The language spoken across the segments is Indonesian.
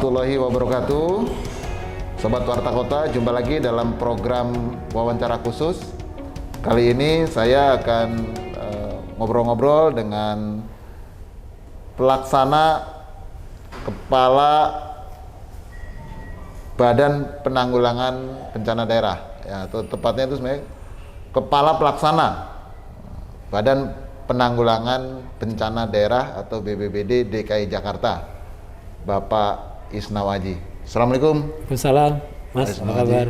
warahmatullahi wabarakatuh. Sobat Warta Kota, jumpa lagi dalam program wawancara khusus. Kali ini saya akan ngobrol-ngobrol dengan pelaksana Kepala Badan Penanggulangan Bencana Daerah, ya, atau tepatnya itu sebenarnya Kepala Pelaksana Badan Penanggulangan Bencana Daerah atau BPBD DKI Jakarta, Bapak Isnawaji. Assalamualaikum. Waalaikumsalam, Mas. Apa kabar?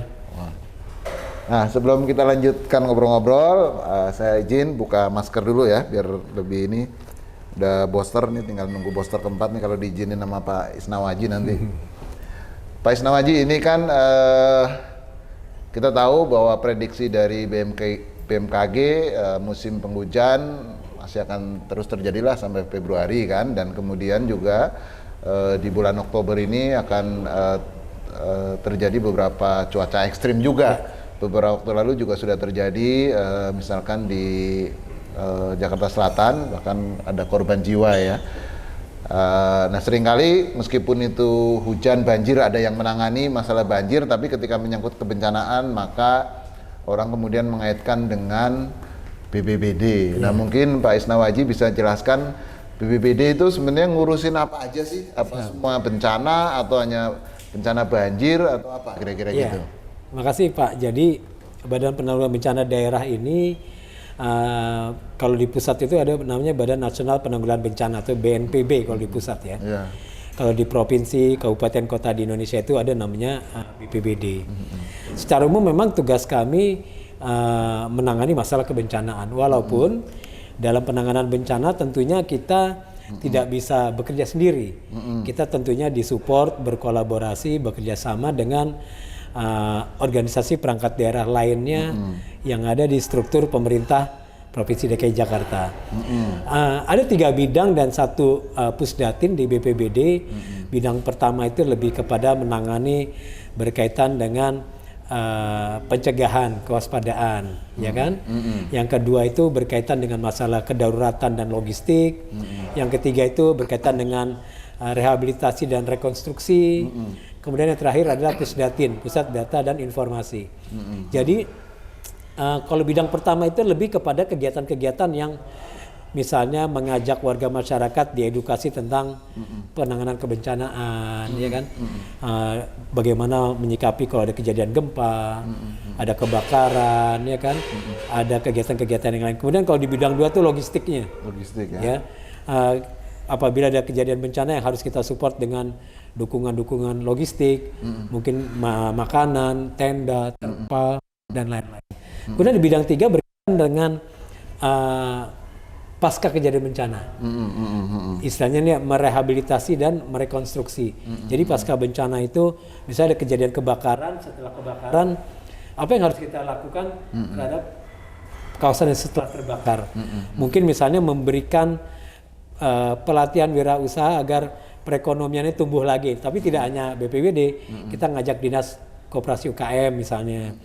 Nah, sebelum kita lanjutkan ngobrol-ngobrol, saya izin buka masker dulu ya, biar lebih ini. Udah booster nih, tinggal nunggu booster keempat nih kalau diizinin sama Pak Isnawaji nanti. Pak Isnawaji, ini kan kita tahu bahwa prediksi dari BMKG musim penghujan masih akan terus terjadilah sampai Februari kan, dan kemudian juga di bulan Oktober ini akan terjadi beberapa cuaca ekstrim juga. Beberapa waktu lalu juga sudah terjadi, misalkan di Jakarta Selatan, bahkan ada korban jiwa ya. Nah, seringkali meskipun itu hujan banjir, ada yang menangani masalah banjir, tapi ketika menyangkut kebencanaan maka orang kemudian mengaitkan dengan BPBD. Nah, mungkin Pak Isnawaji bisa jelaskan BPBD itu sebenarnya ngurusin apa aja sih? Apa semua bencana atau hanya bencana banjir atau apa kira-kira gitu? Makasih Pak. Jadi Badan Penanggulangan Bencana Daerah ini kalau di pusat itu ada namanya Badan Nasional Penanggulangan Bencana atau BNPB kalau di pusat ya. Kalau di provinsi, kabupaten, kota di Indonesia itu ada namanya BPBD. Secara umum memang tugas kami menangani masalah kebencanaan. Walaupun dalam penanganan bencana tentunya kita tidak bisa bekerja sendiri. Kita tentunya disupport, berkolaborasi, bekerja sama dengan organisasi perangkat daerah lainnya yang ada di struktur pemerintah Provinsi DKI Jakarta. Ada 3 bidang dan 1 pusdatin di BPBD. Bidang pertama itu lebih kepada menangani berkaitan dengan pencegahan, kewaspadaan, ya kan? Yang kedua itu berkaitan dengan masalah kedaruratan dan logistik. Yang ketiga itu berkaitan dengan rehabilitasi dan rekonstruksi. Kemudian yang terakhir adalah Pusdatin, Pusat Data dan Informasi. Jadi kalau bidang pertama itu lebih kepada kegiatan-kegiatan yang misalnya mengajak warga masyarakat diedukasi tentang penanganan kebencanaan, ya kan? Bagaimana menyikapi kalau ada kejadian gempa, ada kebakaran, ya kan? Ada kegiatan-kegiatan yang lain. Kemudian kalau di bidang 2 itu logistiknya. Logistik ya. Apabila ada kejadian bencana yang harus kita support dengan dukungan-dukungan logistik, mungkin makanan, tenda, terpal, dan lain-lain. Kemudian di bidang 3 berkaitan dengan pasca kejadian bencana. Istilahnya ini merehabilitasi dan merekonstruksi. Jadi pasca bencana itu misalnya ada kejadian kebakaran, setelah kebakaran apa yang harus kita lakukan terhadap kawasan yang setelah terbakar. Mungkin misalnya memberikan pelatihan wirausaha agar perekonomiannya tumbuh lagi. Tapi tidak hanya BPBD, kita ngajak dinas koperasi UKM misalnya.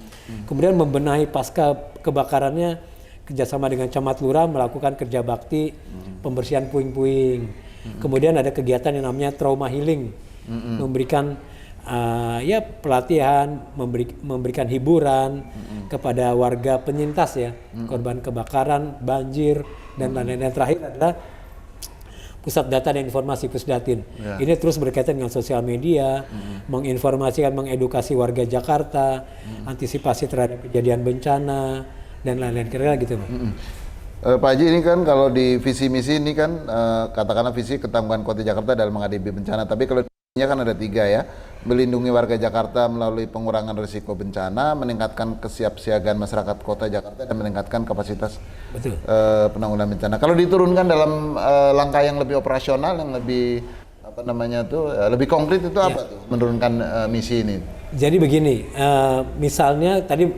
Kemudian membenahi pasca kebakarannya, kerjasama dengan camat lurah melakukan kerja bakti pembersihan puing-puing. Kemudian ada kegiatan yang namanya trauma healing, memberikan pelatihan, memberikan hiburan kepada warga penyintas ya, korban kebakaran, banjir, dan lain-lain. Yang terakhir adalah Pusat Data dan Informasi, Pusdatin. Ini terus berkaitan dengan sosial media, menginformasikan, mengedukasi warga Jakarta, antisipasi terhadap kejadian bencana, dan lain-lain, kira-kira gitu. Pak Haji, ini kan kalau di visi misi ini kan katakanlah visi ketangguhan Kota Jakarta dalam menghadapi bencana, tapi kalau misinya kan ada 3 ya, melindungi warga Jakarta melalui pengurangan risiko bencana, meningkatkan kesiapsiagaan masyarakat Kota Jakarta, dan meningkatkan kapasitas penanggulangan bencana. Kalau diturunkan dalam langkah yang lebih operasional, yang lebih lebih konkret itu apa tuh menurunkan misi ini? Jadi begini, misalnya tadi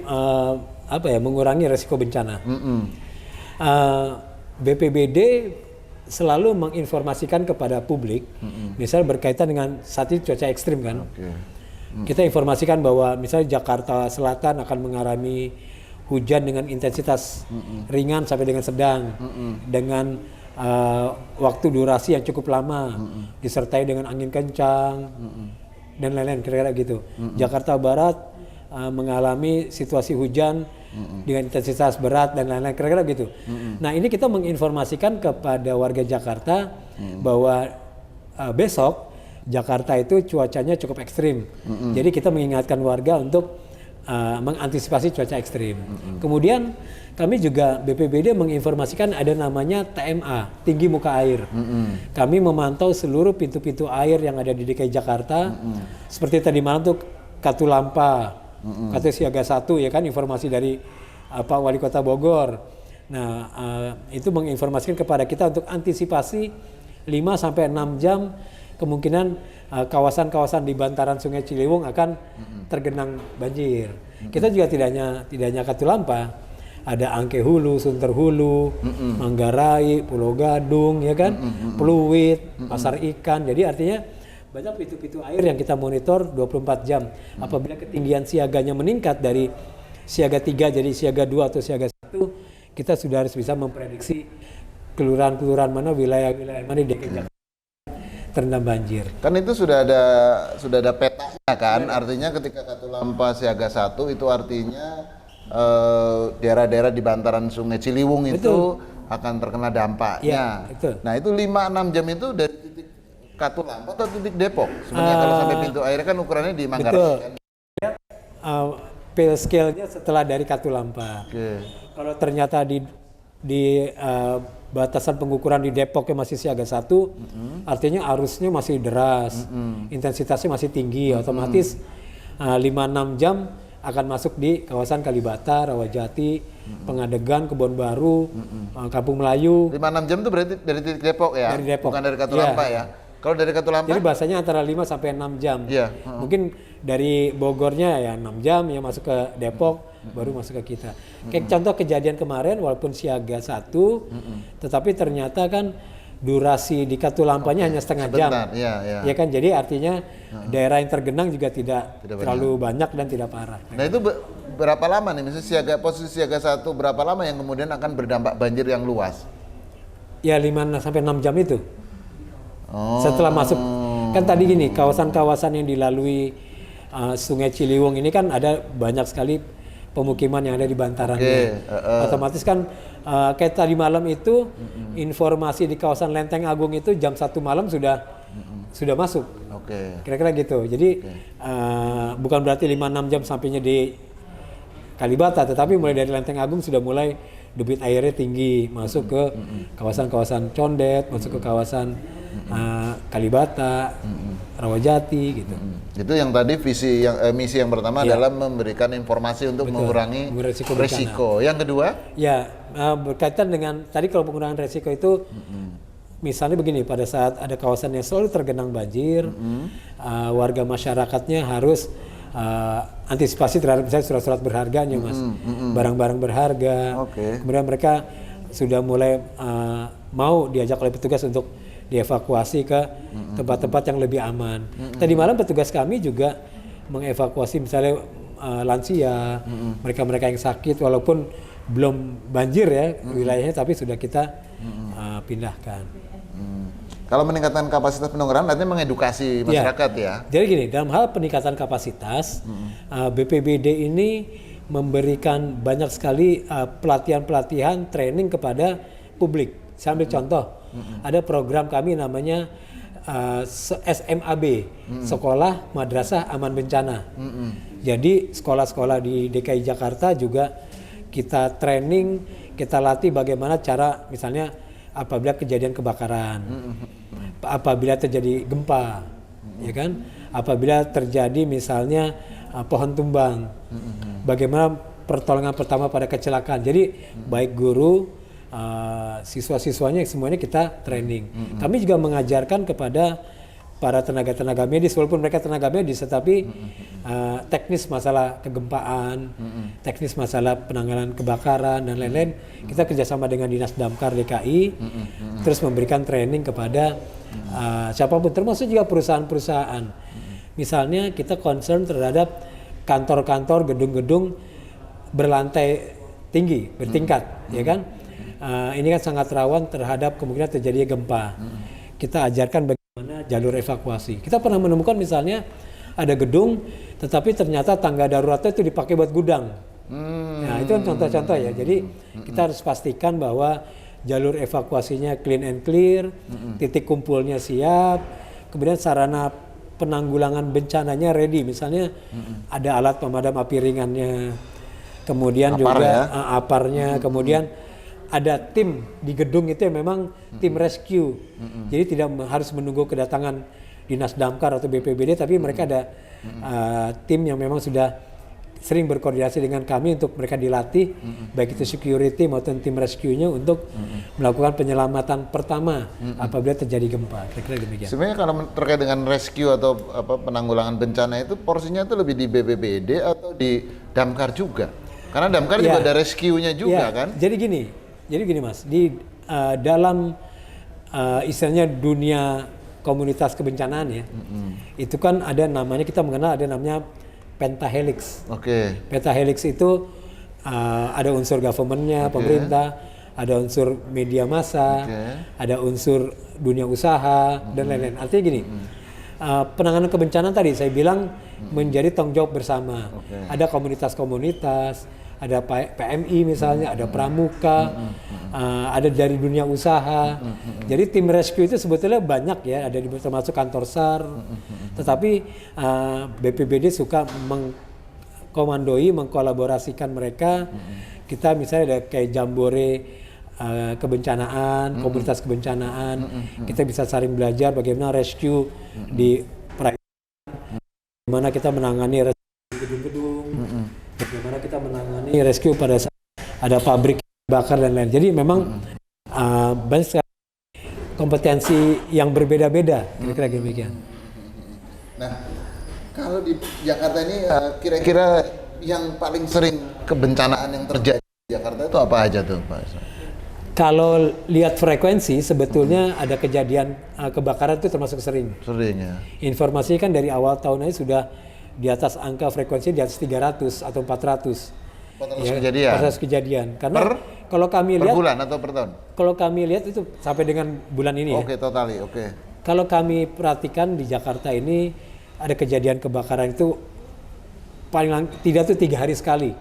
mengurangi risiko bencana. BPBD selalu menginformasikan kepada publik, misalnya berkaitan dengan saat ini cuaca ekstrim kan. Kita informasikan bahwa misalnya Jakarta Selatan akan mengalami hujan dengan intensitas ringan sampai dengan sedang, dengan waktu durasi yang cukup lama, disertai dengan angin kencang, dan lain-lain, kira-kira gitu. Jakarta Barat mengalami situasi hujan dengan intensitas berat dan lain-lain, kira-kira gitu. Nah, ini kita menginformasikan kepada warga Jakarta bahwa besok Jakarta itu cuacanya cukup ekstrim. Jadi kita mengingatkan warga untuk mengantisipasi cuaca ekstrim. Kemudian kami juga BPBD menginformasikan ada namanya TMA, tinggi muka air. Kami memantau seluruh pintu-pintu air yang ada di DKI Jakarta. Seperti tadi malam tuh Katulampa, Katu Siaga 1 ya kan, informasi dari Pak Wali Kota Bogor. Nah, itu menginformasikan kepada kita untuk antisipasi 5 sampai 6 jam kemungkinan kawasan-kawasan di bantaran Sungai Ciliwung akan tergenang banjir. Kita juga tidak hanya Katulampa, ada Angke Hulu, Sunter Hulu, Manggarai, Pulau Gadung, ya kan, Pluit, Pasar Ikan. Jadi artinya banyak pintu-pintu air yang kita monitor 24 jam. Apabila ketinggian siaganya meningkat dari siaga 3 jadi siaga 2 atau siaga 1, kita sudah harus bisa memprediksi kelurahan-kelurahan mana, wilayah-wilayah mana di DKI Jakarta terendam banjir. Kan itu sudah ada petanya kan, artinya ketika Katulampa siaga 1 itu artinya daerah-daerah di bantaran Sungai Ciliwung itu akan terkena dampaknya. Ya, nah itu 5-6 jam itu dari titik Katulampa atau titik Depok? Sebenarnya kalau sampai pintu airnya kan ukurannya di Manggarai. Pale scale-nya setelah dari Katulampa. Kalau ternyata di batasan pengukuran di Depok yang masih siaga 1, artinya arusnya masih deras, intensitasnya masih tinggi, otomatis 5-6 jam akan masuk di kawasan Kalibata, Rawajati, Pengadegan, Kebon Baru, Kampung Melayu. 5-6 jam itu berarti dari titik Depok ya? Dari Depok. Bukan dari Katulampa ya? Kalau dari Katulampa? Jadi bahasanya antara 5 sampai 6 jam. Mungkin dari Bogornya ya 6 jam ya masuk ke Depok, baru masuk ke kita. Kayak contoh kejadian kemarin walaupun siaga 1, tetapi ternyata kan durasi di Katulampanya hanya setengah jam. Ya kan, jadi artinya daerah yang tergenang juga tidak terlalu banyak dan tidak parah. Nah itu berapa lama nih, misalnya posisi siaga 1 berapa lama yang kemudian akan berdampak banjir yang luas? Ya 5 sampai 6 jam itu. Setelah masuk, kan tadi gini, kawasan-kawasan yang dilalui Sungai Ciliwung ini kan ada banyak sekali pemukiman yang ada di bantarannya. Otomatis kan kayak tadi malam itu informasi di kawasan Lenteng Agung itu jam 1 malam sudah masuk. Kira-kira gitu. Jadi bukan berarti 5-6 jam sampainya di Kalibata, tetapi mulai dari Lenteng Agung sudah mulai debit airnya tinggi masuk ke kawasan-kawasan Condet, masuk ke kawasan Kalibata, Rawajati gitu. Itu yang tadi misi yang pertama adalah memberikan informasi untuk mengurangi resiko. Yang kedua? Ya, berkaitan dengan tadi kalau pengurangan resiko itu misalnya begini, pada saat ada kawasan yang selalu tergenang banjir, warga masyarakatnya harus antisipasi terhadap misalnya surat-surat berharganya, Mas. Barang-barang berharga. Kemudian mereka sudah mulai mau diajak oleh petugas untuk dievakuasi ke tempat-tempat yang lebih aman. Tadi malam petugas kami juga mengevakuasi misalnya lansia, mereka-mereka yang sakit walaupun belum banjir ya wilayahnya, tapi sudah kita pindahkan. Kalau meningkatkan kapasitas penanggulangan artinya mengedukasi masyarakat ya. Jadi gini, dalam hal peningkatan kapasitas, BPBD ini memberikan banyak sekali pelatihan-pelatihan training kepada publik. Saya ambil contoh, ada program kami namanya SMAB, Sekolah Madrasah Aman Bencana. Jadi sekolah-sekolah di DKI Jakarta juga kita training, kita latih bagaimana cara misalnya apabila kejadian kebakaran, apabila terjadi gempa, ya kan, apabila terjadi misalnya pohon tumbang, bagaimana pertolongan pertama pada kecelakaan. Jadi baik guru, siswa-siswanya semuanya kita training. Kami juga mengajarkan kepada para tenaga-tenaga medis, walaupun mereka tenaga medis, tetapi teknis masalah kegempaan, teknis masalah penanganan kebakaran dan lain-lain, kita kerjasama dengan Dinas Damkar DKI, terus memberikan training kepada siapapun, termasuk juga perusahaan-perusahaan. Misalnya kita concern terhadap kantor-kantor, gedung-gedung berlantai tinggi, bertingkat, ya kan? Ini kan sangat rawan terhadap kemungkinan terjadinya gempa. Kita ajarkan bagaimana jalur evakuasi. Kita pernah menemukan misalnya ada gedung, tetapi ternyata tangga daruratnya itu dipakai buat gudang. Nah, itu kan contoh-contoh ya. Jadi kita harus pastikan bahwa jalur evakuasinya clean and clear, titik kumpulnya siap, kemudian sarana penanggulangan bencananya ready. Misalnya ada alat pemadam api ringannya, kemudian juga aparnya, kemudian ada tim di gedung itu yang memang tim rescue. Jadi tidak harus menunggu kedatangan Dinas Damkar atau BPBD, tapi mereka ada tim yang memang sudah sering berkoordinasi dengan kami untuk mereka dilatih, baik itu security maupun tim rescue-nya untuk melakukan penyelamatan pertama apabila terjadi gempa. Kira-kira demikian. Sebenarnya kalau terkait dengan rescue atau penanggulangan bencana itu porsinya itu lebih di BPBD atau di Damkar juga? Karena Damkar juga ada rescue-nya juga kan? Jadi gini Mas, di dalam istilahnya dunia komunitas kebencanaan ya, itu kan ada namanya, kita mengenal ada namanya pentahelix. Pentahelix itu ada unsur government-nya, pemerintah, ada unsur media massa, ada unsur dunia usaha dan lain-lain. Artinya gini, penanganan kebencanaan tadi saya bilang menjadi tanggung jawab bersama. Ada komunitas-komunitas, ada PMI misalnya, ada pramuka, ada dari dunia usaha. Jadi tim rescue itu sebetulnya banyak ya, ada termasuk kantor SAR. Tetapi BPBD suka mengkomandoi, mengkolaborasikan mereka. Kita misalnya ada kayak jambore kebencanaan, komunitas kebencanaan. Kita bisa saling belajar bagaimana rescue di perairan, bagaimana kita menangani rescue di gedung-gedung, bagaimana kita menangani rescue pada saat ada pabrik bakar dan lain. Jadi memang banyak sekali kompetensi yang berbeda-beda, kira-kira demikian. Nah, kalau di Jakarta ini kira-kira yang paling sering kebencanaan yang terjadi di Jakarta itu apa aja tuh, Pak? Kalau lihat frekuensi, sebetulnya ada kejadian kebakaran itu termasuk sering. Sering ya. Informasi kan dari awal tahun ini sudah di atas angka frekuensi di atas 300 atau 400. 400 kejadian. Karena kalau kami lihat per bulan atau per tahun? Kalau kami lihat itu sampai dengan bulan ini ya. Totali. Kalau kami perhatikan di Jakarta ini ada kejadian kebakaran itu paling tidak tuh 3 hari sekali.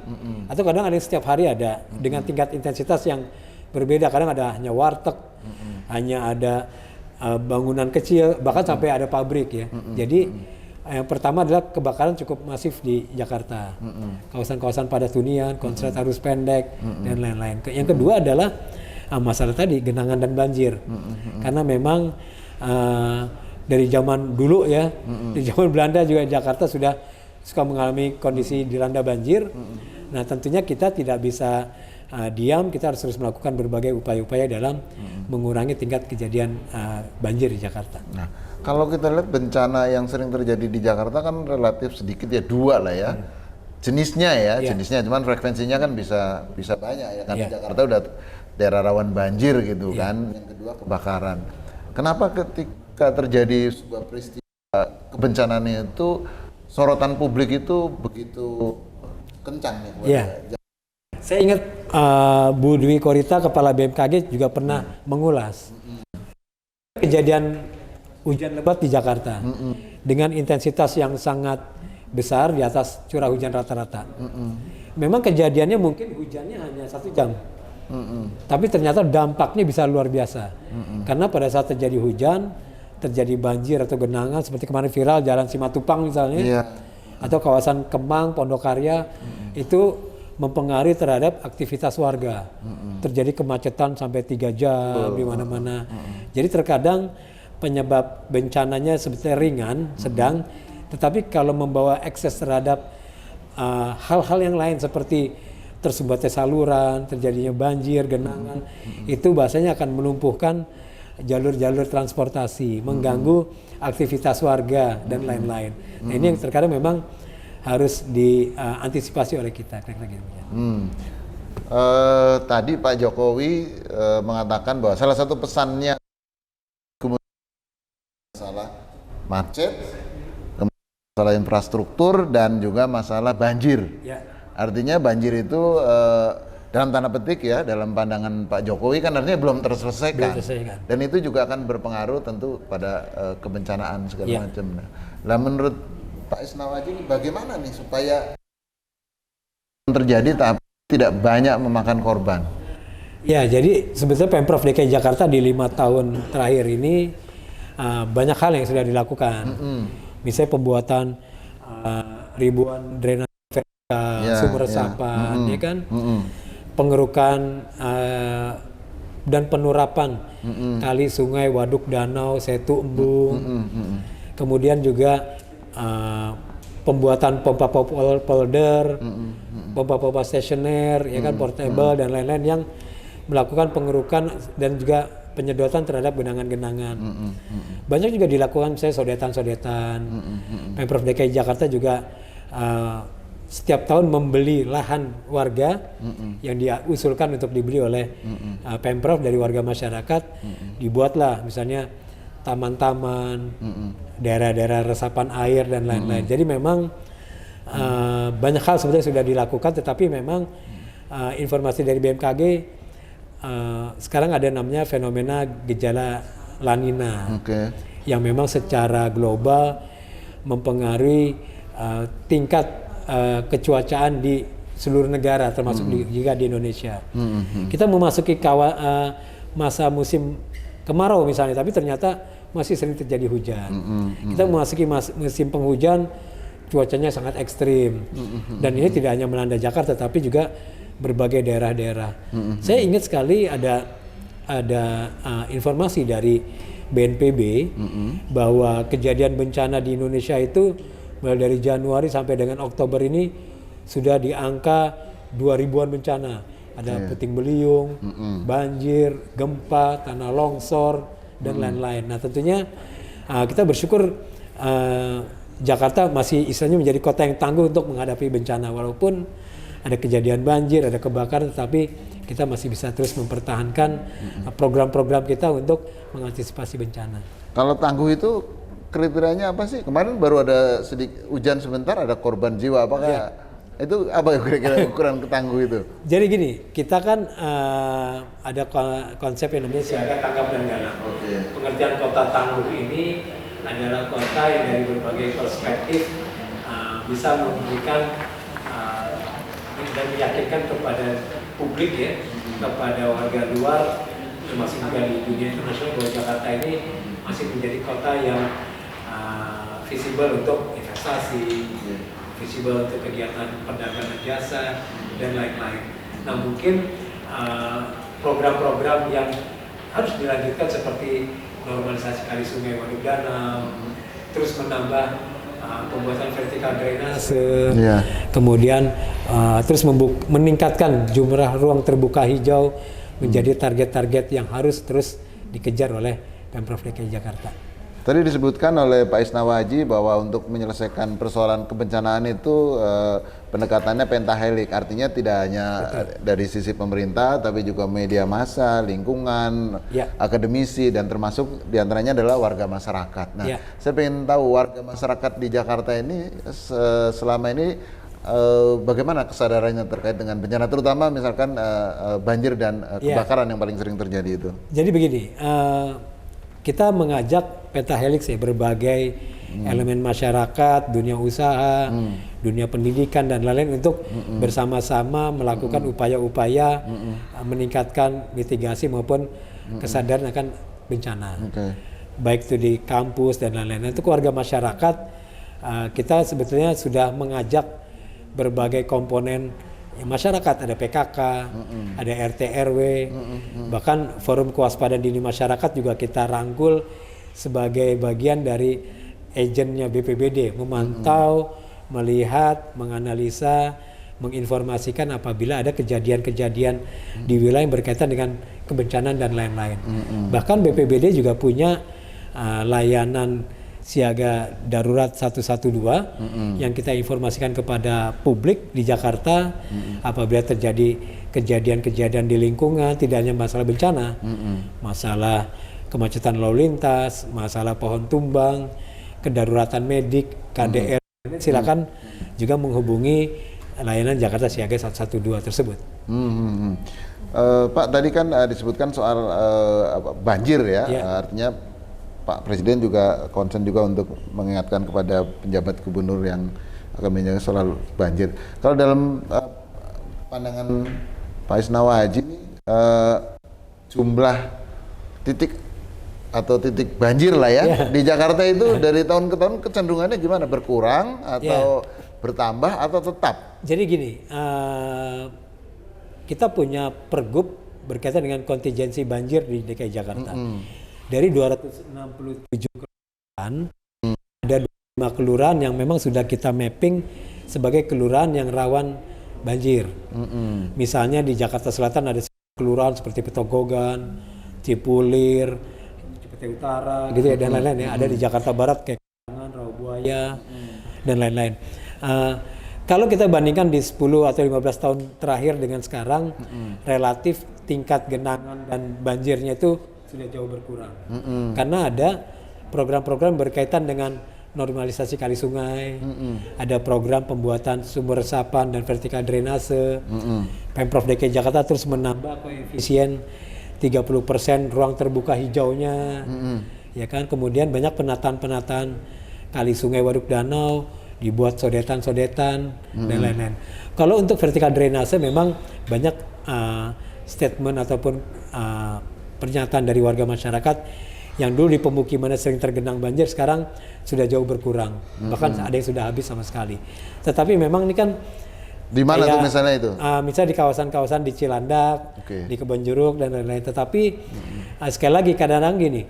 Atau kadang ada yang setiap hari ada dengan tingkat intensitas yang berbeda. Kadang ada hanya warteg, hanya ada bangunan kecil, bahkan sampai ada pabrik ya. Jadi yang pertama adalah kebakaran cukup masif di Jakarta, kawasan-kawasan padat hunian, konslet arus pendek dan lain-lain. Yang kedua adalah masalah tadi genangan dan banjir, karena memang dari zaman dulu ya, di zaman Belanda juga Jakarta sudah suka mengalami kondisi dilanda banjir. Nah tentunya kita tidak bisa diam, kita harus terus melakukan berbagai upaya-upaya dalam mengurangi tingkat kejadian banjir di Jakarta. Nah, kalau kita lihat bencana yang sering terjadi di Jakarta kan relatif sedikit ya, 2 lah ya. Jenisnya ya, jenisnya cuman frekuensinya kan bisa banyak ya, karena Jakarta udah daerah rawan banjir gitu kan. Yang kedua kebakaran. Kenapa ketika terjadi sebuah peristiwa kebencanaan itu sorotan publik itu begitu kencang ya? Saya ingat Bu Dwi Korita, Kepala BMKG juga pernah mengulas kejadian hujan lebat di Jakarta dengan intensitas yang sangat besar di atas curah hujan rata-rata. Memang kejadiannya mungkin hujannya hanya 1 jam, tapi ternyata dampaknya bisa luar biasa. Karena pada saat terjadi hujan, terjadi banjir atau genangan seperti kemarin viral Jalan Simatupang misalnya, atau kawasan Kemang, Pondokarya, itu mempengaruhi terhadap aktivitas warga. Terjadi kemacetan sampai 3 jam di mana-mana. Jadi terkadang penyebab bencananya sebetulnya ringan, sedang, tetapi kalau membawa ekses terhadap hal-hal yang lain seperti tersumbatnya saluran, terjadinya banjir, genangan, itu bahasanya akan melumpuhkan jalur-jalur transportasi, mengganggu aktivitas warga dan lain-lain. Nah, ini yang terkadang memang harus diantisipasi oleh kita. Tadi Pak Jokowi mengatakan bahwa salah satu pesannya masalah macet, masalah infrastruktur dan juga masalah banjir. Artinya banjir itu dalam tanda petik ya, dalam pandangan Pak Jokowi kan artinya belum terselesaikan. Dan itu juga akan berpengaruh tentu pada kebencanaan segala macam. Nah, menurut Pak Isnawaji, bagaimana nih supaya terjadi tapi tidak banyak memakan korban? Ya, jadi sebetulnya Pemprov DKI Jakarta di 5 tahun terakhir ini banyak hal yang sudah dilakukan. Misalnya pembuatan ribuan drainase vertikal, sumber resapan, ya kan, pengerukan dan penurapan kali, sungai, waduk, danau, setu, embung. Kemudian juga pembuatan pompa-pompa polder, pompa-pompa stasioner, ya kan, portable dan lain-lain yang melakukan pengerukan dan juga penyedotan terhadap genangan-genangan. Banyak juga dilakukan misalnya sodetan-sodetan. Pemprov DKI Jakarta juga setiap tahun membeli lahan warga yang diusulkan untuk dibeli oleh Pemprov dari warga masyarakat. Dibuatlah misalnya taman-taman, daerah-daerah resapan air dan lain-lain. Jadi memang banyak hal sebetulnya sudah dilakukan, tetapi memang informasi dari BMKG sekarang ada namanya fenomena gejala La Nina, yang memang secara global mempengaruhi tingkat kecuacaan di seluruh negara, termasuk juga di Indonesia. Kita memasuki masa musim kemarau misalnya, tapi ternyata masih sering terjadi hujan. Kita memasuki musim penghujan, cuacanya sangat ekstrim, dan ini tidak hanya melanda Jakarta, tapi juga berbagai daerah-daerah. Saya ingat sekali ada informasi dari BNPB bahwa kejadian bencana di Indonesia itu mulai dari Januari sampai dengan Oktober ini sudah di angka 2000-an bencana. Ada puting beliung, banjir, gempa, tanah longsor, dan lain-lain. Nah tentunya kita bersyukur Jakarta masih istilahnya menjadi kota yang tangguh untuk menghadapi bencana, walaupun ada kejadian banjir, ada kebakaran, tetapi kita masih bisa terus mempertahankan program-program kita untuk mengantisipasi bencana. Kalau tangguh itu kriterianya apa sih? Kemarin baru ada sedikit hujan sebentar, ada korban jiwa. Apakah itu apa kira-kira ukuran ketangguh itu? Jadi gini, kita kan ada konsep yang namanya siaga, tanggap, dan dana. Pengertian kota tangguh ini adalah kota yang dari berbagai perspektif bisa memberikan dan meyakinkan kepada publik, ya, kepada warga luar, termasuk juga di dunia internasional, bahwa Jakarta ini masih menjadi kota yang visible untuk investasi, visible untuk kegiatan perdagangan jasa, dan lain-lain. Nah mungkin program-program yang harus dilanjutkan seperti normalisasi kali, sungai, waduk, danau, terus menambah pembuatan vertikal drainase, kemudian terus meningkatkan jumlah ruang terbuka hijau menjadi target-target yang harus terus dikejar oleh Pemprov DKI Jakarta. Tadi disebutkan oleh Pak Isnawaji bahwa untuk menyelesaikan persoalan kebencanaan itu pendekatannya pentahelik, artinya tidak hanya dari sisi pemerintah, tapi juga media massa, lingkungan, akademisi, dan termasuk diantaranya adalah warga masyarakat. Nah, saya ingin tahu warga masyarakat di Jakarta ini selama ini bagaimana kesadarannya terkait dengan bencana, terutama misalkan banjir dan kebakaran yang paling sering terjadi itu. Jadi begini, kita mengajak pentahelix, ya, berbagai elemen masyarakat, dunia usaha, dunia pendidikan, dan lain-lain untuk bersama-sama melakukan upaya-upaya meningkatkan mitigasi maupun kesadaran akan bencana. Baik itu di kampus dan lain-lain. Untuk warga masyarakat, kita sebetulnya sudah mengajak berbagai komponen masyarakat, ada PKK, ada RT RW, bahkan forum kewaspadaan dini masyarakat juga kita rangkul sebagai bagian dari agennya BPBD, memantau, melihat, menganalisa, menginformasikan apabila ada kejadian-kejadian di wilayah yang berkaitan dengan kebencanaan dan lain-lain. Bahkan BPBD juga punya layanan siaga darurat 112 yang kita informasikan kepada publik di Jakarta apabila terjadi kejadian-kejadian di lingkungan, tidak hanya masalah bencana, masalah kemacetan lalu lintas, masalah pohon tumbang, kedaruratan medik, KDR, silakan juga menghubungi layanan Jakarta Siaga 112 tersebut. Pak, tadi kan disebutkan soal banjir, ya, artinya Pak Presiden juga concern juga untuk mengingatkan kepada penjabat gubernur yang akan menjaga soal banjir. Kalau dalam pandangan Pak Isnawa Haji ini, jumlah titik atau titik banjir lah ya di Jakarta itu dari tahun ke tahun kecenderungannya gimana? Berkurang atau bertambah atau tetap? Jadi gini, kita punya pergub berkaitan dengan kontingensi banjir di DKI Jakarta. Dari 267 kelurahan, ada 5 kelurahan yang memang sudah kita mapping sebagai kelurahan yang rawan banjir. Misalnya di Jakarta Selatan ada kelurahan seperti Petogogan, Cipulir, Cipete Utara, gitu ya, dan lain-lain ya. Ada di Jakarta Barat kayak Kangan, Rawabuaya, dan lain-lain. Kalau kita bandingkan di 10 atau 15 tahun terakhir dengan sekarang, relatif tingkat genangan dan banjirnya itu sudah jauh berkurang. Karena ada program-program berkaitan dengan normalisasi kali sungai, ada program pembuatan sumber resapan dan vertikal drainase. Pemprov DKI Jakarta terus menambah koefisien 30% ruang terbuka hijaunya, ya kan. Kemudian banyak penataan kali sungai, waduk, danau, dibuat sodetan-sodetan dan lain-lain. Kalau untuk vertikal drainase memang banyak statement ataupun pernyataan dari warga masyarakat yang dulu di pemukimannya sering tergenang banjir, sekarang sudah jauh berkurang. Bahkan ada yang sudah habis sama sekali. Tetapi memang ini kan di mana tuh misalnya itu? Misalnya di kawasan-kawasan di Cilandak, di Kebonjeruk dan lain-lain. Tetapi sekali lagi kadang-kadang gini,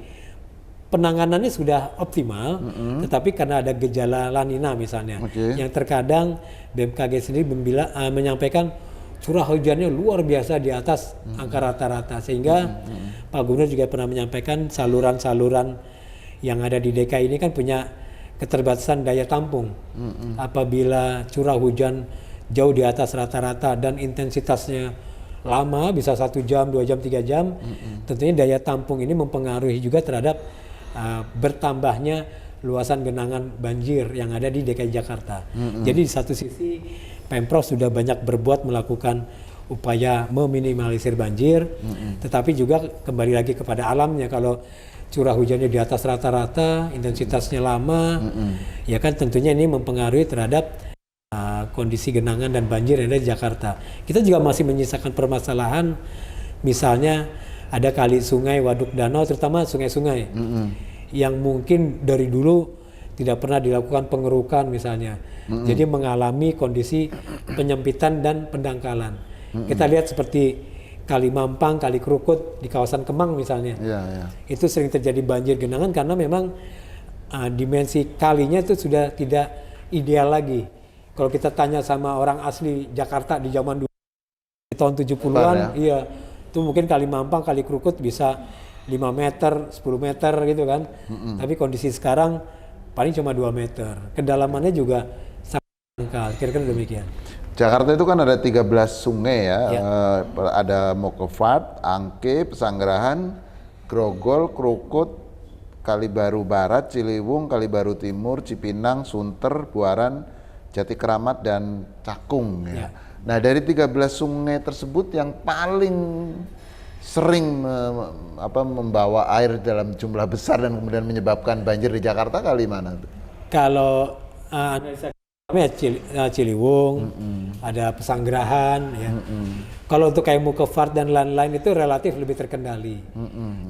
penanganannya sudah optimal, tetapi karena ada gejala La Nina misalnya, yang terkadang BMKG sendiri menyampaikan curah hujannya luar biasa di atas angka rata-rata, sehingga Pak Gubernur juga pernah menyampaikan saluran-saluran yang ada di DKI ini kan punya keterbatasan daya tampung. Apabila curah hujan jauh di atas rata-rata dan intensitasnya lama, bisa 1 jam, 2 jam, 3 jam, tentunya daya tampung ini mempengaruhi juga terhadap bertambahnya luasan genangan banjir yang ada di DKI Jakarta. Jadi di satu sisi Pemprov sudah banyak berbuat melakukan upaya meminimalisir banjir, tetapi juga kembali lagi kepada alamnya. Kalau curah hujannya di atas rata-rata, intensitasnya lama, ya kan tentunya ini mempengaruhi terhadap kondisi genangan dan banjir yang ada di Jakarta. Kita juga masih menyisakan permasalahan, misalnya ada kali sungai, waduk, danau, terutama sungai-sungai yang mungkin dari dulu tidak pernah dilakukan pengerukan misalnya. Jadi mengalami kondisi penyempitan dan pendangkalan. Kita lihat seperti Kali Mampang, Kali Krukut di kawasan Kemang misalnya. Itu sering terjadi banjir genangan karena memang dimensi kalinya itu sudah tidak ideal lagi. Kalau kita tanya sama orang asli Jakarta di zaman dulu, di tahun 70-an, iya, itu mungkin Kali Mampang, Kali Krukut bisa 5 meter, 10 meter gitu kan. Tapi kondisi sekarang paling cuma 2 meter. Kedalamannya juga sangat dangkal, kira-kira demikian. Jakarta itu kan ada 13 sungai ya. Ada Mokofat, Angke, Pesanggerahan, Grogol, Krukut, Kali Baru Barat, Ciliwung, Kali Baru Timur, Cipinang, Sunter, Buaran, Jati Keramat, dan Cakung ya. Nah, dari 13 sungai tersebut yang paling sering membawa air dalam jumlah besar dan kemudian menyebabkan banjir di Jakarta kali mana tuh? Kalau analisa Ciliwung, ada Pesanggerahan ya. Kalau untuk kayak Mukefart dan lain-lain itu relatif lebih terkendali.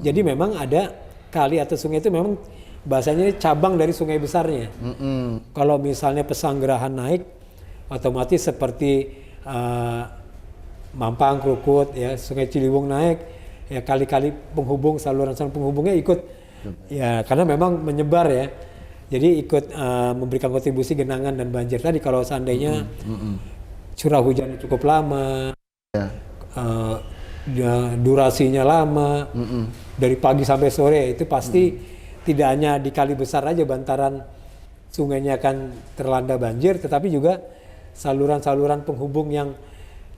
Jadi memang ada kali atau sungai itu memang bahasanya ini cabang dari sungai besarnya. Kalau misalnya Pesanggerahan naik, otomatis seperti Mampang, Krukut, ya, Sungai Ciliwung naik, ya kali-kali penghubung, saluran-saluran penghubungnya ikut, ya karena memang menyebar ya. Jadi ikut memberikan kontribusi genangan dan banjir. Tadi kalau seandainya curah hujannya cukup lama, durasinya lama, dari pagi sampai sore, itu pasti tidak hanya di kali besar aja bantaran sungainya akan terlanda banjir, tetapi juga saluran-saluran penghubung yang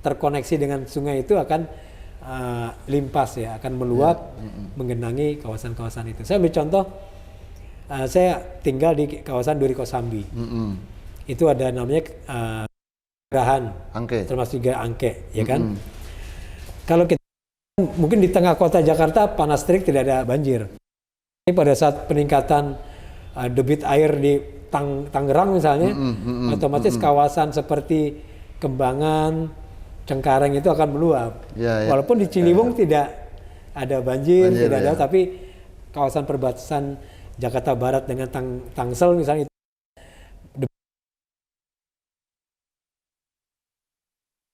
terkoneksi dengan sungai itu akan limpas ya, akan meluap menggenangi kawasan-kawasan itu. Saya ambil contoh, saya tinggal di kawasan Duri Kosambi. Itu ada namanya Gerahan, termasuk juga Angke, ya kan? Kalau kita mungkin di tengah kota Jakarta panas terik tidak ada banjir. pada saat peningkatan debit air di Tangerang misalnya, otomatis kawasan seperti Kembangan, Cengkareng itu akan meluap. Walaupun di Ciliwung tidak ada banjir tidak ada, tapi kawasan perbatasan Jakarta Barat dengan Tangsel misalnya itu.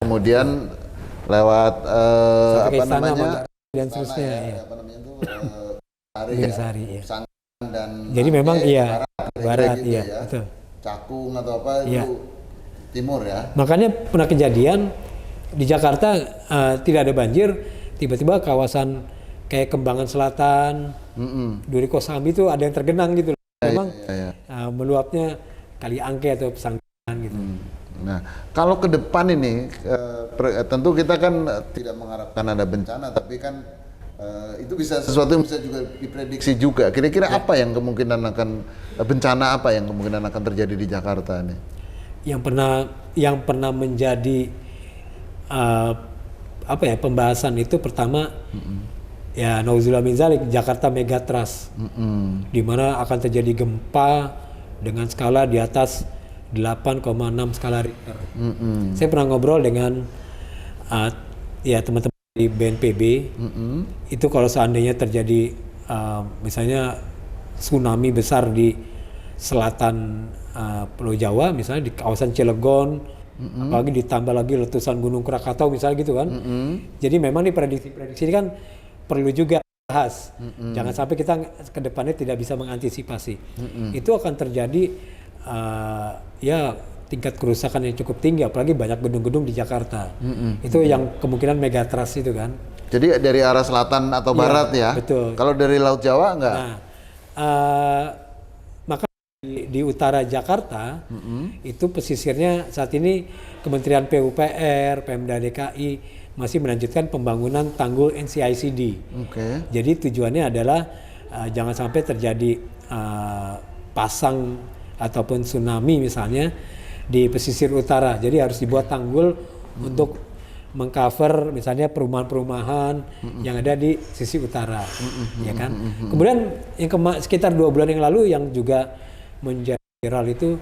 Kemudian lewat apa namanya dan seterusnya apa namanya itu Sari, ya. Dan jadi memang barat gitu ya, ya. betul. Cakung atau apa itu timur ya. Makanya pernah kejadian di Jakarta tidak ada banjir, tiba-tiba kawasan kayak Kembangan Selatan, Duri Kosambi itu ada yang tergenang gitu. Memang meluapnya Kali Angke atau Pesanggaran gitu. Nah, kalau ke depan ini tentu kita kan tidak mengharapkan ada bencana, tapi kan itu bisa sesuatu yang bisa juga diprediksi juga. Kira-kira apa yang kemungkinan bencana apa yang kemungkinan akan terjadi di Jakarta ini? Yang pernah menjadi pembahasan itu pertama ya nauzubillah min dzalik Jakarta Megatrust, di mana akan terjadi gempa dengan skala di atas 8,6 skala Richter. Saya pernah ngobrol dengan teman-teman di BNPB, itu kalau seandainya terjadi misalnya tsunami besar di selatan Pulau Jawa, misalnya di kawasan Cilegon, apalagi ditambah lagi letusan Gunung Krakatau misalnya gitu kan. Jadi memang di prediksi ini kan perlu juga bahas. Jangan sampai kita ke depannya tidak bisa mengantisipasi. Itu akan terjadi tingkat kerusakan yang cukup tinggi, apalagi banyak gedung-gedung di Jakarta. Itu yang kemungkinan megatrust itu kan. Jadi dari arah selatan atau barat ya? Betul. Kalau dari Laut Jawa enggak? Nah, maka di utara Jakarta itu pesisirnya saat ini Kementerian PUPR, Pemda DKI masih melanjutkan pembangunan tanggul NCICD. Jadi tujuannya adalah jangan sampai terjadi pasang ataupun tsunami misalnya di pesisir utara. Jadi harus dibuat tanggul untuk mengcover misalnya perumahan-perumahan yang ada di sisi utara, ya kan. Kemudian yang sekitar 2 bulan yang lalu yang juga menjadi viral itu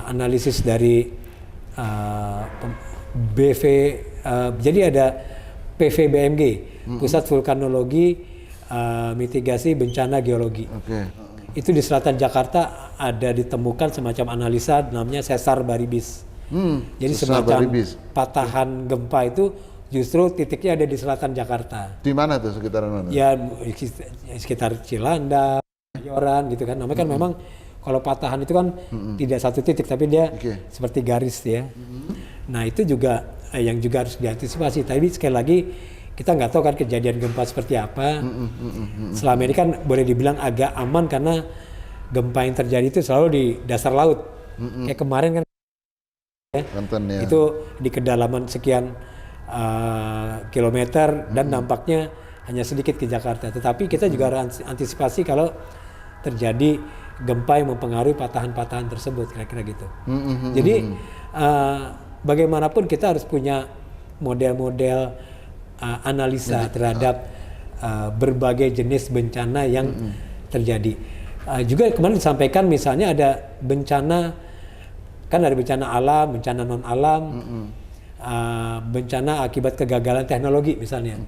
analisis dari jadi ada PVBMG, Pusat Vulkanologi Mitigasi Bencana Geologi. Itu di selatan Jakarta ada ditemukan semacam analisa namanya sesar Baribis. Jadi semacam patahan gempa itu justru titiknya ada di selatan Jakarta. Di mana tuh sekitaran mana? Ya sekitar Cilandak, Mayoran gitu kan. Namanya kan memang kalau patahan itu kan tidak satu titik tapi dia seperti garis ya. Nah itu juga yang juga harus diantisipasi. Tapi sekali lagi kita nggak tahu kan kejadian gempa seperti apa. Selama ini kan boleh dibilang agak aman karena gempa yang terjadi itu selalu di dasar laut. Kayak kemarin kan itu di kedalaman sekian kilometer dan dampaknya hanya sedikit ke Jakarta. Tetapi kita juga harus antisipasi kalau terjadi gempa yang mempengaruhi patahan-patahan tersebut, kira-kira gitu. Jadi bagaimanapun kita harus punya model-model analisa terhadap berbagai jenis bencana yang terjadi. Juga kemarin disampaikan misalnya ada bencana, kan ada bencana alam, bencana non alam, bencana akibat kegagalan teknologi misalnya.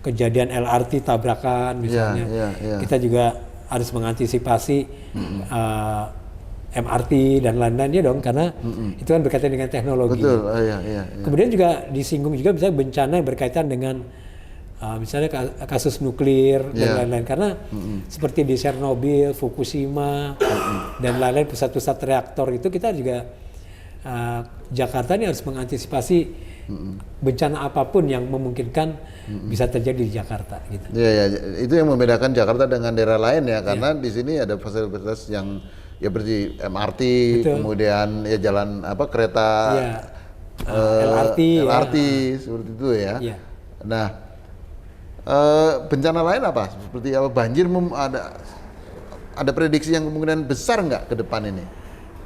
Kejadian LRT tabrakan misalnya. Kita juga harus mengantisipasi MRT dan lain-lainnya dong, karena itu kan berkaitan dengan teknologi. Betul. Kemudian juga disinggung juga misalnya bencana yang berkaitan dengan misalnya kasus nuklir dan lain-lain, karena seperti di Chernobyl, Fukushima dan lain-lain pusat-pusat reaktor itu kita juga Jakarta ini harus mengantisipasi bencana apapun yang memungkinkan bisa terjadi di Jakarta gitu. Itu yang membedakan Jakarta dengan daerah lain ya, karena di sini ada fasilitas yang ya seperti MRT, kemudian ya jalan kereta LRT seperti itu ya. Nah, bencana lain apa? Seperti apa, banjir ada prediksi yang kemungkinan besar nggak ke depan ini?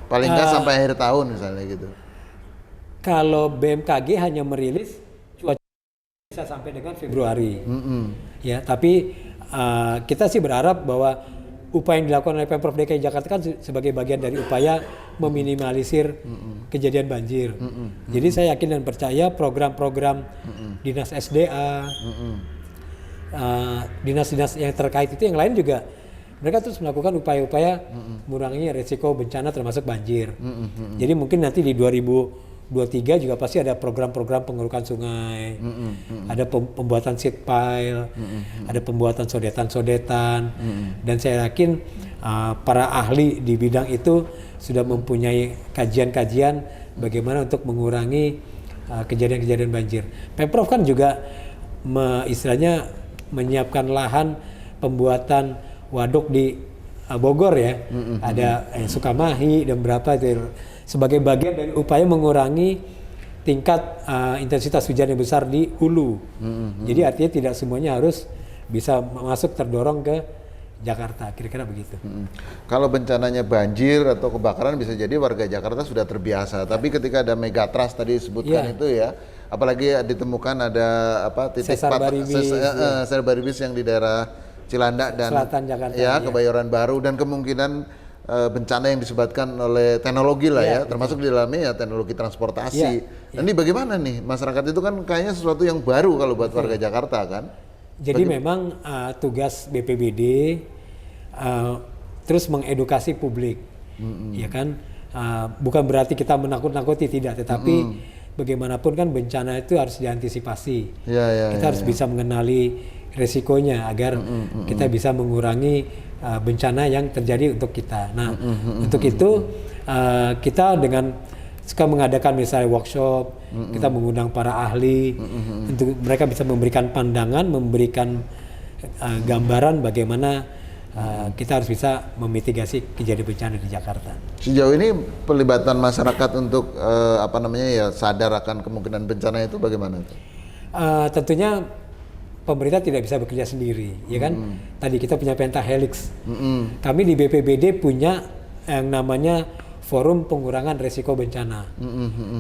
Paling nggak sampai akhir tahun misalnya gitu. Kalau BMKG hanya merilis cuaca bisa sampai dengan Februari. Ya, tapi kita sih berharap bahwa upaya yang dilakukan oleh Pemprov DKI Jakarta kan sebagai bagian dari upaya meminimalisir kejadian banjir. Jadi saya yakin dan percaya program-program dinas SDA, dinas-dinas yang terkait itu yang lain juga mereka terus melakukan upaya-upaya mengurangi risiko bencana termasuk banjir. Jadi mungkin nanti di 2023 juga pasti ada program-program pengerukan sungai, ada pembuatan seed pile, ada pembuatan sodetan-sodetan, dan saya yakin para ahli di bidang itu sudah mempunyai kajian-kajian bagaimana untuk mengurangi kejadian-kejadian banjir. Pemprov kan juga istilahnya menyiapkan lahan pembuatan waduk di Bogor ya, ada Sukamahi dan berapa itu sebagai bagian dari upaya mengurangi tingkat intensitas hujan yang besar di hulu. Jadi artinya tidak semuanya harus bisa masuk terdorong ke Jakarta, kira-kira begitu. Kalau bencananya banjir atau kebakaran bisa jadi warga Jakarta sudah terbiasa. Tapi ketika ada megatrust tadi disebutkan itu ya, apalagi ditemukan ada titik sesar baribis yang di daerah Cilandak dan Selatan Jakarta, Kebayoran Baru, dan kemungkinan bencana yang disebabkan oleh teknologi lah ya, termasuk di dalamnya ya teknologi transportasi. Dan ini bagaimana nih masyarakat itu kan kayaknya sesuatu yang baru kalau buat warga Jakarta kan? Jadi memang tugas BPBD terus mengedukasi publik, ya kan? Bukan berarti kita menakut-nakuti, tidak, tetapi bagaimanapun kan bencana itu harus diantisipasi. Kita harus bisa mengenali resikonya agar kita bisa mengurangi bencana yang terjadi untuk kita. Nah, untuk itu kita dengan suka mengadakan misalnya workshop, kita mengundang para ahli untuk mereka bisa memberikan pandangan, memberikan gambaran bagaimana kita harus bisa memitigasi kejadian bencana di Jakarta. Sejauh ini pelibatan masyarakat untuk sadar akan kemungkinan bencana itu bagaimana? Tentunya pemerintah tidak bisa bekerja sendiri, ya kan? Tadi kita punya pentahelix. Kami di BPBD punya yang namanya Forum Pengurangan Risiko Bencana.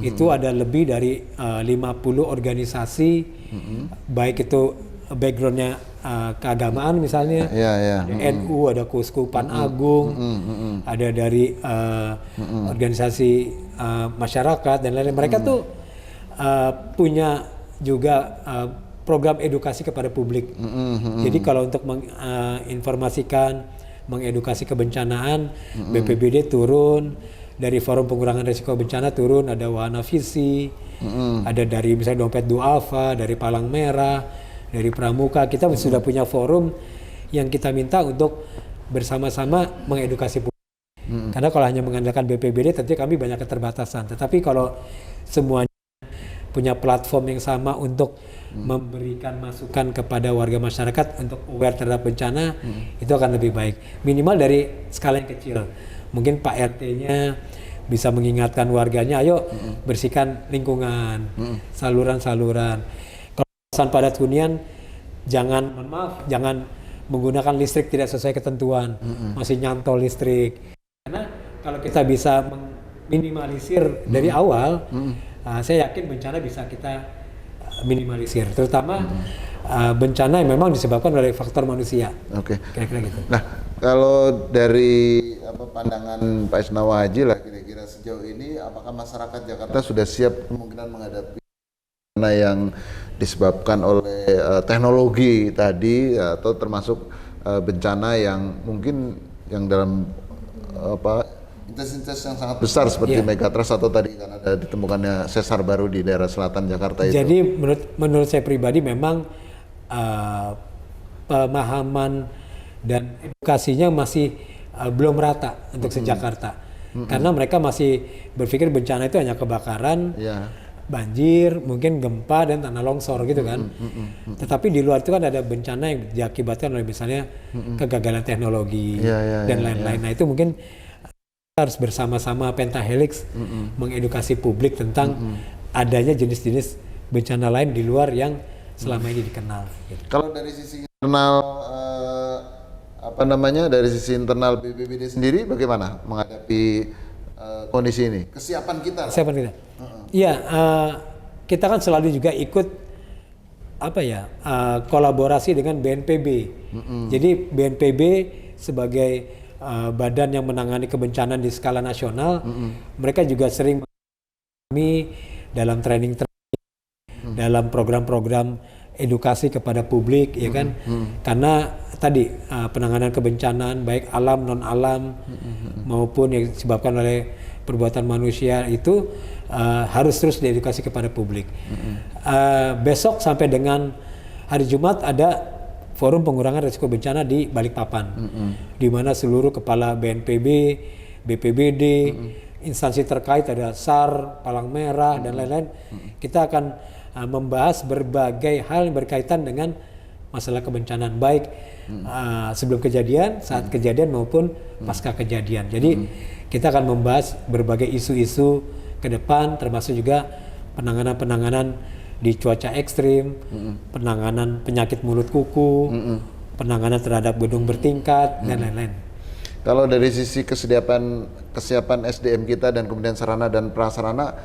Itu ada lebih dari 50 organisasi, baik itu backgroundnya keagamaan misalnya, NU, ada Keuskupan Agung, ada dari organisasi masyarakat dan lain-lain. Mereka tuh punya juga program edukasi kepada publik. Jadi kalau untuk menginformasikan, mengedukasi kebencanaan, BPBD turun, dari Forum Pengurangan Risiko Bencana turun, ada Wahana Visi, ada dari misalnya Dompet Duafa, dari Palang Merah, dari Pramuka. Kita sudah punya forum yang kita minta untuk bersama-sama mengedukasi publik. Karena kalau hanya mengandalkan BPBD tentu kami banyak keterbatasan. Tetapi kalau semuanya punya platform yang sama untuk memberikan masukan kepada warga masyarakat untuk aware terhadap bencana, itu akan lebih baik. Minimal dari skala yang kecil. Mungkin Pak RT-nya bisa mengingatkan warganya, ayo bersihkan lingkungan, saluran-saluran. Kalau kawasan padat hunian, jangan menggunakan listrik tidak sesuai ketentuan, masih nyantol listrik. Karena kalau kita bisa minimalisir dari awal, saya yakin bencana bisa kita minimalisir, terutama bencana yang memang disebabkan oleh faktor manusia. Kira-kira gitu. Nah, kalau dari pandangan Pak Isnawa Haji lah, kira-kira sejauh ini apakah masyarakat Jakarta sudah siap kemungkinan menghadapi bencana yang disebabkan oleh teknologi tadi, atau termasuk bencana yang mungkin yang dalam intensitas yang sangat besar seperti megatrust atau tadi kan ada ditemukannya sesar baru di daerah selatan Jakarta itu. Jadi menurut saya pribadi memang pemahaman dan edukasinya masih belum rata untuk se-Jakarta. Karena mereka masih berpikir bencana itu hanya kebakaran, banjir, mungkin gempa dan tanah longsor gitu kan. Tetapi di luar itu kan ada bencana yang diakibatkan oleh misalnya kegagalan teknologi dan lain-lain. Nah itu mungkin harus bersama-sama pentahelix mengedukasi publik tentang adanya jenis-jenis bencana lain di luar yang selama ini dikenal. Gitu. Kalau dari sisi internal, dari sisi internal BPBD sendiri bagaimana menghadapi kondisi ini? Kesiapan kita. Iya, kita kan selalu juga ikut kolaborasi dengan BNPB. Jadi BNPB sebagai badan yang menangani kebencanaan di skala nasional, mereka juga sering kami dalam training dalam program-program edukasi kepada publik, ya kan? Karena tadi penanganan kebencanaan baik alam non alam maupun yang disebabkan oleh perbuatan manusia itu harus terus diedukasi kepada publik. Besok sampai dengan hari Jumat ada forum pengurangan risiko bencana di Balikpapan, di mana seluruh kepala BNPB, BPBD, instansi terkait, ada SAR, Palang Merah dan lain-lain. Kita akan membahas berbagai hal yang berkaitan dengan masalah kebencanaan, baik sebelum kejadian, saat kejadian maupun pasca kejadian. Jadi kita akan membahas berbagai isu-isu ke depan, termasuk juga penanganan di cuaca ekstrim, penanganan penyakit mulut kuku, penanganan terhadap gedung bertingkat dan lain-lain. Kalau dari sisi kesiapan SDM kita dan kemudian sarana dan prasarana,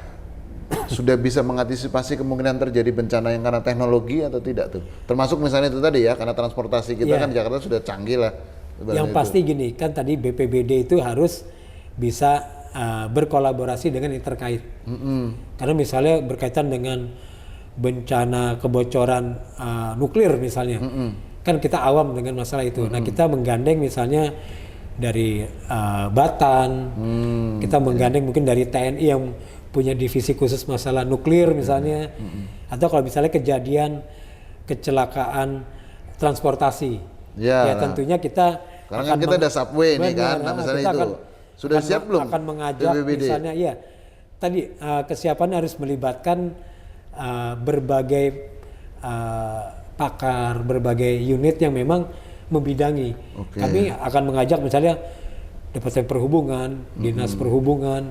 sudah bisa mengantisipasi kemungkinan terjadi bencana yang karena teknologi atau tidak tuh? Termasuk misalnya itu tadi ya, karena transportasi kita kan Jakarta sudah canggih lah. Yang pasti gini, kan tadi BPBD itu harus bisa berkolaborasi dengan yang terkait. Karena misalnya berkaitan dengan bencana kebocoran nuklir misalnya, kan kita awam dengan masalah itu. Nah, kita menggandeng misalnya dari Batan, kita menggandeng mungkin dari TNI yang punya divisi khusus masalah nuklir misalnya, atau kalau misalnya kejadian kecelakaan transportasi, ya tentunya kita karena kan kita ada subway nih kan, nah, misalnya itu sudah siap belum? Akan mengajak BPBD. Misalnya, ya tadi kesiapan harus melibatkan berbagai pakar, berbagai unit yang memang membidangi. Kami akan mengajak misalnya Departemen Perhubungan, Dinas Perhubungan,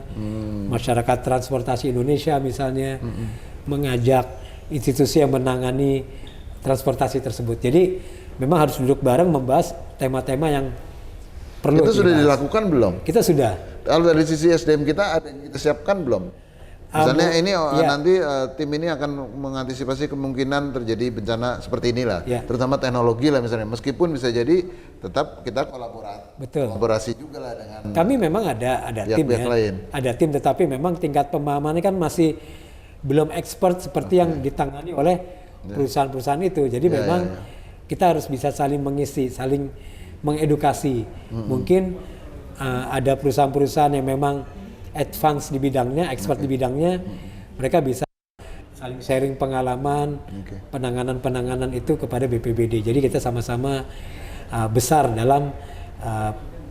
Masyarakat Transportasi Indonesia misalnya, mengajak institusi yang menangani transportasi tersebut. Jadi memang harus duduk bareng membahas tema-tema yang perlu. Itu sudah dilakukan belum? Kita sudah. Kalau dari sisi SDM kita ada yang kita siapkan belum? Misalnya ini nanti tim ini akan mengantisipasi kemungkinan terjadi bencana seperti inilah, terutama teknologi lah misalnya. Meskipun bisa jadi tetap kita kolaborasi juga lah dengan. Kami memang ada tim lain. Ada tim, tetapi memang tingkat pemahamannya kan masih belum expert seperti yang ditangani oleh perusahaan-perusahaan itu. Jadi memang kita harus bisa saling mengisi, saling mengedukasi. Mungkin ada perusahaan-perusahaan yang memang advance di bidangnya, expert di bidangnya, mereka bisa saling sharing pengalaman, penanganan itu kepada BPBD. Jadi kita sama-sama besar dalam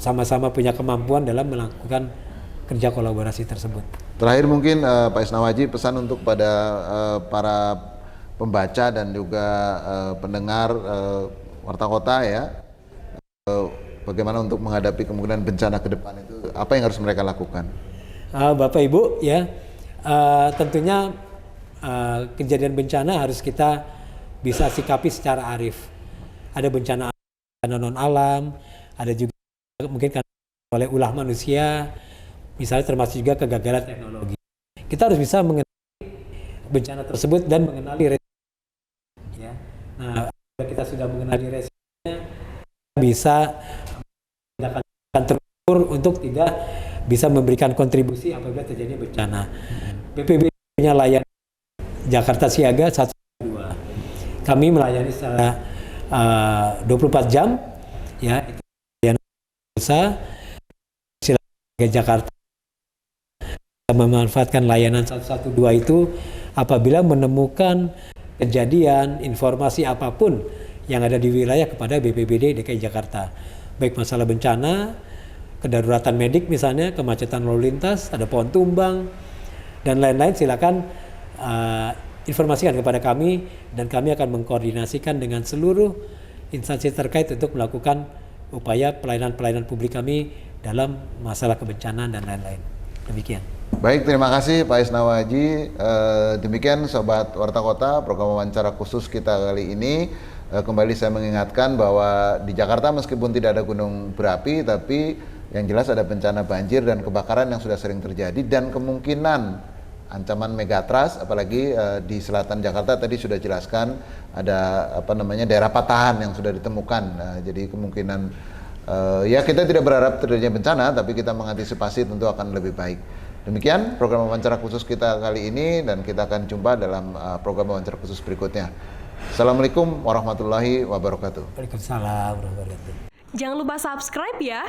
sama-sama punya kemampuan dalam melakukan kerja kolaborasi tersebut. Terakhir mungkin Pak Isnawaji, pesan untuk pada para pembaca dan juga pendengar Warta Kota ya, bagaimana untuk menghadapi kemungkinan bencana ke depan itu, apa yang harus mereka lakukan? Bapak Ibu ya, tentunya kejadian bencana harus kita bisa sikapi secara arif. Ada bencana non alam, ada juga mungkin oleh ulah manusia, misalnya termasuk juga kegagalan teknologi. Kita harus bisa mengenali bencana tersebut dan mengenali resikonya. Ya. Nah, kita sudah mengenali resikonya, bisa tindakan terukur untuk tidak bisa memberikan kontribusi apabila terjadi bencana. BPBD punya layanan Jakarta Siaga 112. Kami melayani secara 24 jam, ya, itu layanan usaha. Silakan Jakarta memanfaatkan layanan 112 itu apabila menemukan kejadian, informasi apapun yang ada di wilayah kepada BPBD DKI Jakarta. Baik masalah bencana, kedaruratan medik misalnya, kemacetan lalu lintas, ada pohon tumbang, dan lain-lain, silakan informasikan kepada kami dan kami akan mengkoordinasikan dengan seluruh instansi terkait untuk melakukan upaya pelayanan publik kami dalam masalah kebencanaan dan lain-lain. Demikian. Baik, terima kasih Pak Isnawaji. Demikian Sobat Warta Kota, program wawancara khusus kita kali ini. Kembali saya mengingatkan bahwa di Jakarta meskipun tidak ada gunung berapi, tapi yang jelas ada bencana banjir dan kebakaran yang sudah sering terjadi dan kemungkinan ancaman megatrust, apalagi di selatan Jakarta tadi sudah jelaskan ada daerah patahan yang sudah ditemukan. Jadi kemungkinan ya kita tidak berharap terjadinya bencana, tapi kita mengantisipasi tentu akan lebih baik. Demikian program wawancara khusus kita kali ini, dan kita akan jumpa dalam program wawancara khusus berikutnya. Assalamualaikum warahmatullahi wabarakatuh. Waalaikumsalam warahmatullahi wabarakatuh. Jangan lupa subscribe ya.